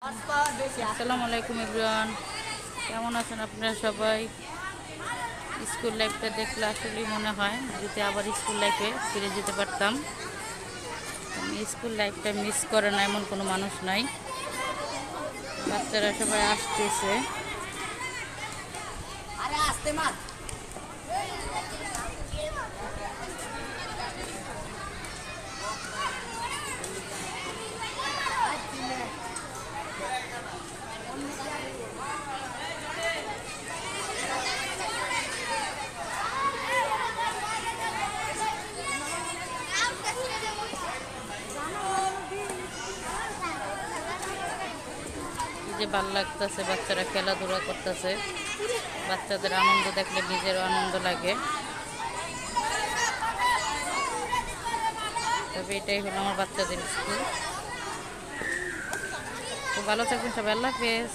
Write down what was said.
আসসালামু আলাইকুম এভরিওয়ান, কেমন আছেন আপনারা সবাই? স্কুল লাইফটা দেখলে আসলেই মনে হয় যদি আবার স্কুল লাইফে ফিরে যেতে পারতাম। আমি স্কুল লাইফটা মিস করে না এমন কোনো মানুষ নাই। বাচ্চারা সবাই আসতেছে। যে ভালো লাগতেছে, বাচ্চারা খেলাধুলা করতেছে। বাচ্চাদের আনন্দ দেখলে নিজেরও আনন্দ লাগে। তবে এটাই হলো আমার বাচ্চাদের স্কুল। তো ভালো থাকবেন সবাই, আল্লাহ হাফেজ।